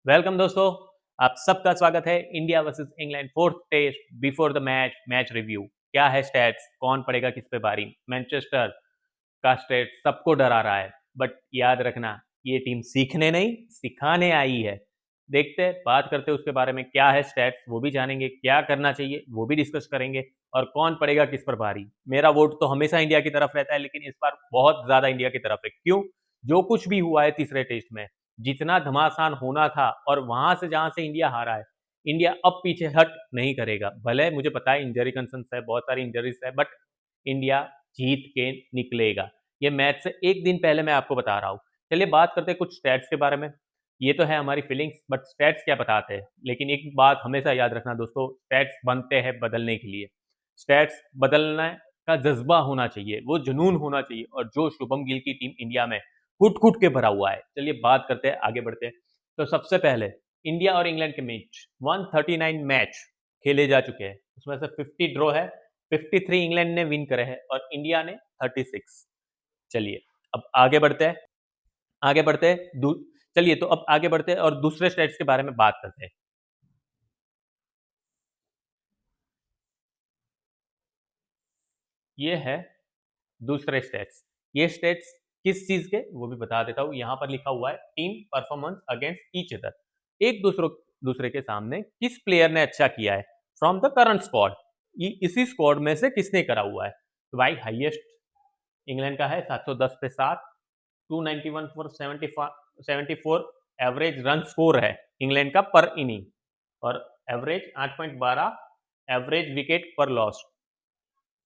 Welcome दोस्तों। आप सबका स्वागत है India versus England fourth test before the match match review. क्या है स्टैट्स, कौन पड़ेगा किस पे बारी, मैनचेस्टर का स्टेट सबको डरा रहा है। बट याद रखना, ये टीम सीखने नहीं सिखाने आई है। देखते हैं, बात करते हैं उसके बारे में। क्या है स्टैट्स वो भी जानेंगे, क्या करना चाहिए वो भी डिस्कस करेंगे, और कौन पड़ेगा किस पर भारी। मेरा वोट तो हमेशा इंडिया की तरफ रहता है, लेकिन इस बार बहुत ज्यादा इंडिया की तरफ है। क्यों? जो कुछ भी हुआ है तीसरे टेस्ट में, जितना घमासान होना था और वहां से जहां से इंडिया हारा है, इंडिया अब पीछे हट नहीं करेगा। भले मुझे पता है इंजरी कंसर्न है, बहुत सारी इंजरीज है, बट इंडिया जीत के निकलेगा। ये मैच से एक दिन पहले मैं आपको बता रहा हूँ। चलिए बात करते हैं कुछ स्टैट्स के बारे में। ये तो है हमारी फीलिंग्स, बट स्टैट्स क्या बताते हैं। लेकिन एक बात हमेशा याद रखना दोस्तों, स्टैट्स बनते हैं बदलने के लिए। स्टैट्स बदलने का जज्बा होना चाहिए, वो जुनून होना चाहिए, और जो शुभम गिल की टीम इंडिया में कूट कूट के भरा हुआ है। चलिए बात करते हैं, आगे बढ़ते हैं। तो सबसे पहले इंडिया और इंग्लैंड के मैच 139 मैच खेले जा चुके हैं, उसमें से 50 ड्रॉ है, 53 इंग्लैंड ने विन करे हैं और इंडिया ने 36। चलिए अब आगे बढ़ते हैं, आगे बढ़ते हैं चलिए तो अब आगे बढ़ते हैं और दूसरे स्टेट्स के बारे में बात करते हैं। ये है दूसरे स्टेट्स। ये स्टेट्स किस चीज के वो भी बता देता हूं। यहां पर लिखा हुआ है team performance against each other. एक दूसरे के सामने किस प्लेयर ने अच्छा किया है फ्रॉम द करंट स्क्वाड। इसी स्क्वाड में से किसने करा हुआ है। तो भाई हाईएस्ट इंग्लैंड का है 710 पे 7, 291 फॉर 74 एवरेज रन स्कोर है इंग्लैंड का पर इनिंग, और एवरेज 8.12 एवरेज विकेट पर लॉस।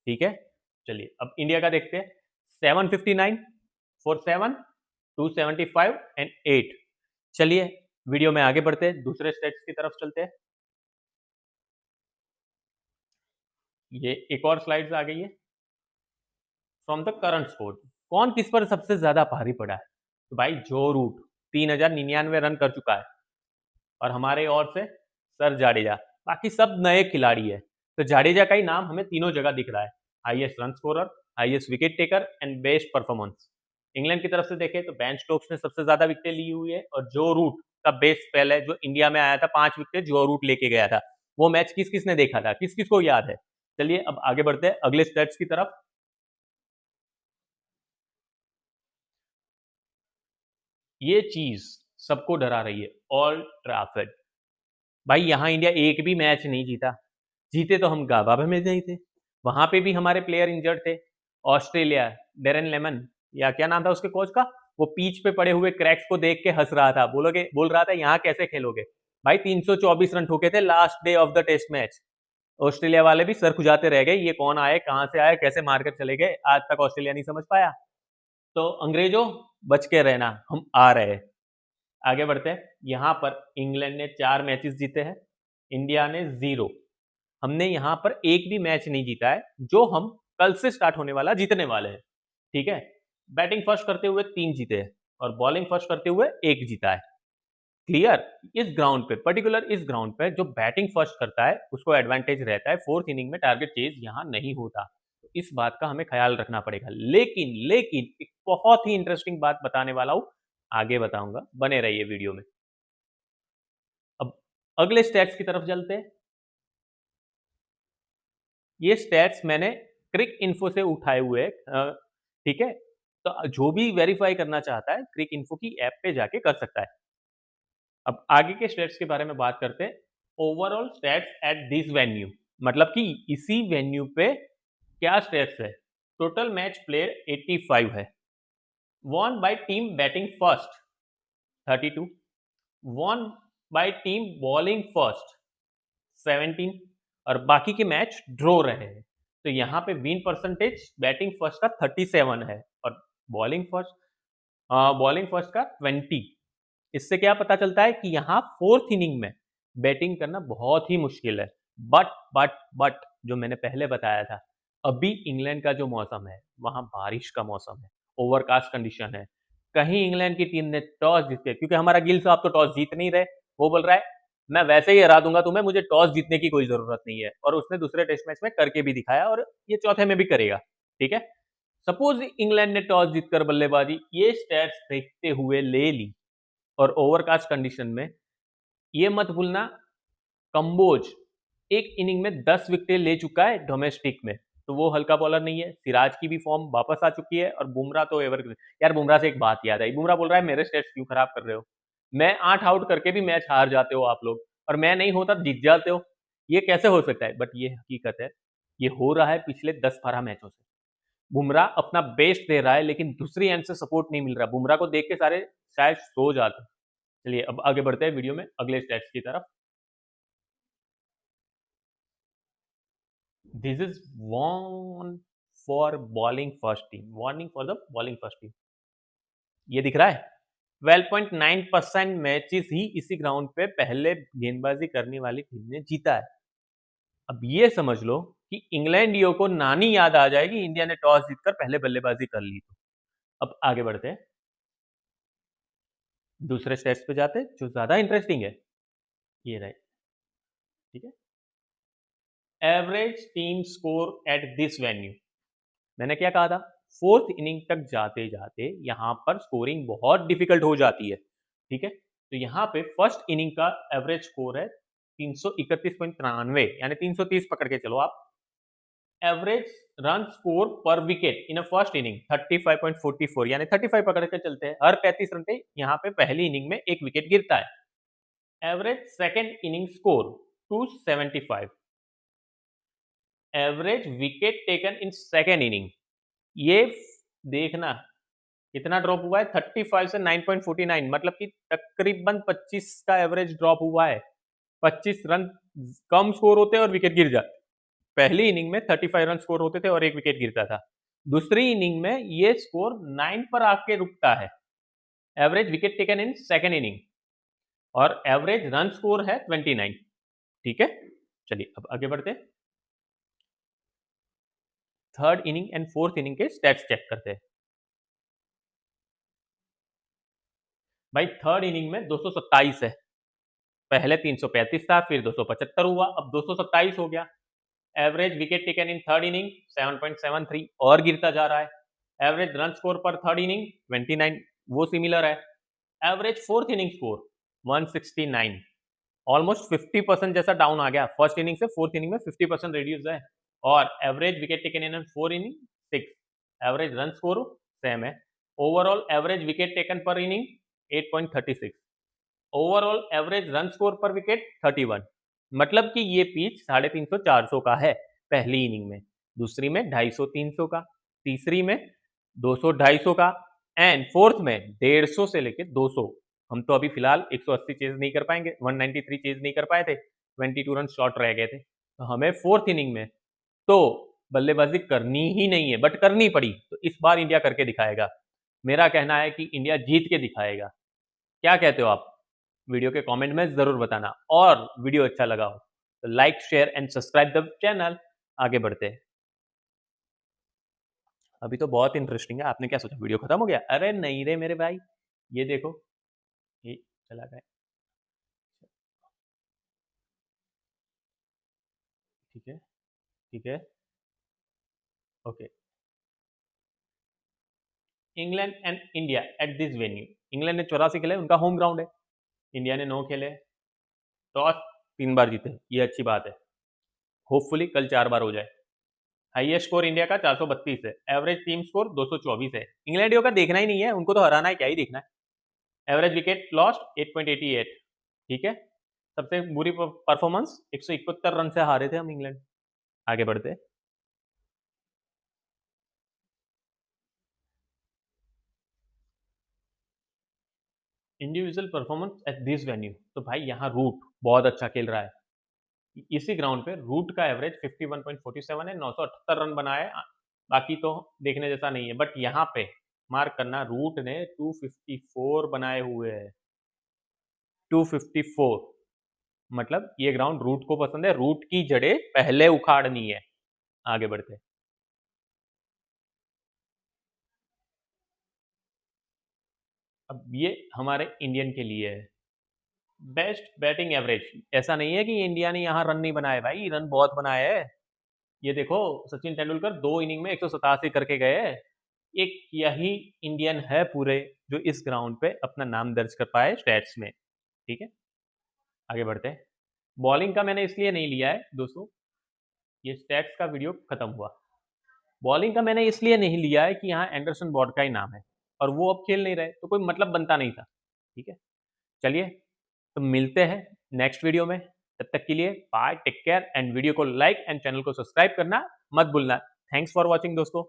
ठीक है, चलिए अब इंडिया का देखते हैं। 759 फॉर 7, 275 एंड 8। चलिए वीडियो में आगे बढ़ते हैं, दूसरे स्टेट्स की तरफ चलते हैं। ये एक और स्लाइड्स आ गई है। फ्रॉम द करंट स्कोर, कौन किस पर सबसे ज्यादा भारी पड़ा है। तो भाई जो रूट 3099 रन कर चुका है, और हमारे ओर से सर जाडेजा। बाकी सब नए खिलाड़ी है, तो जाडेजा का ही नाम हमें तीनों जगह दिख रहा है। Highest run scorer, highest wicket taker and best performance. England की तरफ से देखें तो बेन स्टोक्स ने सबसे ज्यादा विकेट ली हुई है, और जो रूट का बेस्ट स्पेल है, जो इंडिया में आया था 5 विकेट जो रूट लेके गया था, वो मैच किस किस ने देखा था, किस किस को याद है। चलिए अब आगे बढ़ते हैं अगले स्टेट्स की तरफ। ये चीज सबको डरा रही है, ऑल ट्रैफर्ड। भाई यहाँ इंडिया एक भी मैच नहीं जीता। जीते तो हम गाबा में नहीं थे, वहां पे भी हमारे प्लेयर इंजर्ड थे। ऑस्ट्रेलिया, डेरन लेमन, या क्या नाम था उसके कोच का, वो पीच पे पड़े हुए क्रैक्स को देख के हंस रहा था, बोल रहा था यहाँ कैसे खेलोगे। भाई 324 रन ठोके थे last day of the test match. Australia वाले भी सर खुजाते रह गए, ये कौन आए, कहां से आए, कैसे मारकर चले गए, आज तक ऑस्ट्रेलिया नहीं समझ पाया। तो अंग्रेजों बच के रहना, हम आ रहे हैं। आगे बढ़ते हैं। यहाँ पर इंग्लैंड ने 4 मैचेस जीते हैं, इंडिया ने 0। हमने यहाँ पर एक भी मैच नहीं जीता है, जो हम कल से स्टार्ट होने वाला जीतने वाले हैं। ठीक है, बैटिंग फर्स्ट करते हुए 3 जीते हैं, और बॉलिंग फर्स्ट करते हुए 1 जीता है। क्लियर। इस ग्राउंड पे, पर्टिकुलर इस ग्राउंड पे जो बैटिंग फर्स्ट करता है उसको एडवांटेज रहता है, फोर्थ इनिंग में टारगेट चेज यहाँ नहीं होता। तो इस बात का हमें ख्याल रखना पड़ेगा। लेकिन लेकिन एक बहुत ही इंटरेस्टिंग बात बताने वाला हूं, आगे बताऊंगा, बने रहिए वीडियो में। अब अगले स्टैट्स की तरफ चलते हैं। ये स्टैट्स मैंने क्रिक इन्फो से उठाए हुए ठीक है, तो जो भी वेरीफाई करना चाहता है क्रिक इन्फो की ऐप पे जाके कर सकता है। अब आगे के स्टैट्स के बारे में बात करते हैं। Overall stats at this venue, मतलब कि इसी वेन्यू पे क्या स्टैट्स है। टोटल मैच प्लेयर 85 है। Won by team batting first 32, won by team bowling first 17, और बाकी के मैच ड्रॉ रहे हैं। तो यहाँ पे विन परसेंटेज बैटिंग फर्स्ट का 37 है, और बॉलिंग फर्स्ट बॉलिंग फर्स्ट का 20। इससे क्या पता चलता है कि यहाँ फोर्थ इनिंग में बैटिंग करना बहुत ही मुश्किल है। बट जो मैंने पहले बताया था, अभी इंग्लैंड का जो मौसम है वहां बारिश का मौसम है, ओवरकास्ट कंडीशन है। कहीं इंग्लैंड की टीम ने टॉस जीत के, क्योंकि हमारा गिल साहब तो टॉस जीत नहीं रहे, वो बोल रहा है मैं वैसे ही हरा दूंगा तुम्हें, मुझे टॉस जीतने की कोई जरूरत नहीं है, और उसने दूसरे टेस्ट मैच में करके भी दिखाया, और ये चौथे में भी करेगा। ठीक है, सपोज इंग्लैंड ने टॉस जीतकर बल्लेबाजी ये स्टैट्स देखते हुए ले ली, और ओवरकास्ट कंडीशन में ये मत भूलना, कंबोज एक इनिंग में 10 विकेटें ले चुका है डोमेस्टिक में, तो वो हल्का बॉलर नहीं है। सिराज की भी फॉर्म वापस आ चुकी है और बुमराह तो एवरग्रीन। यार बुमराह से एक बात याद आई, बुमराह बोल रहा है मेरे स्टेट्स क्यों खराब कर रहे हो, मैं 8 आउट करके भी मैच हार जाते हो आप लोग, और मैं नहीं होता जीत जाते हो, ये कैसे हो सकता है? बट ये हकीकत है, ये हो रहा है पिछले 10-12 मैचों से। बुमराह अपना बेस्ट दे रहा है, लेकिन दूसरी एंड से सपोर्ट नहीं मिल रहा। बुमराह को देख के सारे शायद सो जाते। चलिए अब आगे बढ़ते हैं वीडियो में अगले स्टैट्स की तरफ। This is warn for bowling first team, warning for the bowling first team. ये दिख रहा है 12.9% मैचेस ही इसी ग्राउंड पे पहले गेंदबाजी करने वाली टीम ने जीता है। अब ये समझ लो कि इंग्लैंडियों को नानी याद आ जाएगी, इंडिया ने टॉस जीतकर पहले बल्लेबाजी कर ली। तो अब आगे बढ़ते हैं, दूसरे स्टेट्स पे जाते हैं जो ज्यादा इंटरेस्टिंग है। ये रहे, ठीक है, average team score at this venue. मैंने क्या कहा था, फोर्थ इनिंग तक जाते जाते यहां पर स्कोरिंग बहुत डिफिकल्ट हो जाती है, ठीक है। तो यहाँ पे फर्स्ट इनिंग का एवरेज स्कोर है 331.93, यानी 330 पकड़ के चलो आप। एवरेज रन स्कोर पर wicket in a first inning 35.44, यानी 35 पकड़ के चलते हैं। हर 35 रन पे यहाँ पे पहली इनिंग में एक विकेट गिरता है। Average second inning score 275। Average wicket taken in second inning, ये देखना कितना ड्रॉप हुआ है, 35 से 9.49, मतलब कि तकरीबन 25 का एवरेज ड्रॉप हुआ है। 25 रन कम स्कोर होते और विकेट गिर जाते। पहली इनिंग में 35 रन स्कोर होते थे और एक विकेट गिरता था। दूसरी इनिंग में ये स्कोर 9 पर आके रुकता है। Average wicket taken in second inning और एवरेज रन स्कोर है 29, ठीक है। चलिए अब आगे बढ़ते हैं, third inning and fourth inning के स्टैट्स चेक करते हैं। भाई थर्ड इनिंग में 227 है, पहले 335 था, फिर 275 हुआ, अब 227 हो गया। Average wicket taken in third inning 7.73, और गिरता जा रहा है। एवरेज रन स्कोर पर थर्ड इनिंग 29, वो सिमिलर है। Average fourth inning score 169, almost 50% जैसा डाउन आ गया। फर्स्ट इनिंग से फोर्थ इनिंग में 50% रिड्यूस है। और average wicket taken in four inning 6, average run score same है। ओवरऑल एवरेज विकेट टेकन पर inning 8.36, overall average run score पर विकेट 31। मतलब कि ये पिच 350-400 का है पहली इनिंग में, दूसरी में 250-300 का, तीसरी में 200-250 का, एंड फोर्थ में 150 से लेके 200। हम तो अभी फिलहाल 180 चेज नहीं कर पाएंगे, 193 चेज नहीं कर पाए थे, 22 रन शॉर्ट रह गए थे। तो हमें फोर्थ इनिंग में तो बल्लेबाजी करनी ही नहीं है, बट करनी पड़ी तो इस बार इंडिया करके दिखाएगा। मेरा कहना है कि इंडिया जीत के दिखाएगा। क्या कहते हो आप? वीडियो के कमेंट में जरूर बताना, और वीडियो अच्छा लगा हो तो like share and subscribe the channel. आगे बढ़ते हैं, अभी तो बहुत इंटरेस्टिंग है। आपने क्या सोचा वीडियो खत्म हो गया? अरे नहीं रे मेरे भाई, ये देखो, ये चला गया, ठीक है, ठीक है, okay. England and India at this venue. England ने 84 खेले, उनका होम ग्राउंड है। इंडिया ने 9 खेले, टॉस 3 बार जीते, ये अच्छी बात है। होपफुली कल 4 बार हो जाए। हाईएस्ट स्कोर इंडिया का 432 है, एवरेज टीम स्कोर 224 है। इंग्लैंडियों का देखना ही नहीं है, उनको तो हराना है, क्या ही देखना है। एवरेज विकेट लॉस्ट 8.88, ठीक है। सबसे बुरी परफॉर्मेंस 171 रन से हारे थे हम इंग्लैंड। आगे बढ़ते, individual performance at this venue. तो भाई यहाँ रूट बहुत अच्छा खेल रहा है। इसी ग्राउंड पे रूट का एवरेज 51.47 है, 978 रन बनाए। बाकी तो देखने जैसा नहीं है, बट यहाँ पे मार्क करना, रूट ने 254 बनाए हुए हैं, 254। मतलब ये ग्राउंड रूट को पसंद है, रूट की जड़ें पहले उखाड़नी है। आगे बढ़ते, अब ये हमारे इंडियन के लिए है बेस्ट बैटिंग एवरेज। ऐसा नहीं है कि इंडिया ने यहाँ रन नहीं बनाए, भाई रन बहुत बनाए हैं। ये देखो, सचिन तेंदुलकर 2 इनिंग में 187 करके गए। एक यही इंडियन है पूरे जो इस ग्राउंड पे अपना नाम दर्ज कर पाए स्टैट्स में, ठीक है। आगे बढ़ते हैं। बॉलिंग का मैंने इसलिए नहीं लिया है दोस्तों, ये स्टैट्स का वीडियो खत्म हुआ। बॉलिंग का मैंने इसलिए नहीं लिया है कि यहाँ एंडरसन बॉर्ड का ही नाम है और वो अब खेल नहीं रहे, तो कोई मतलब बनता नहीं था। ठीक है, चलिए तो मिलते हैं नेक्स्ट वीडियो में। तब तक के लिए bye, take care and video को लाइक एंड चैनल को सब्सक्राइब करना मत भूलना। थैंक्स फॉर वॉचिंग दोस्तों।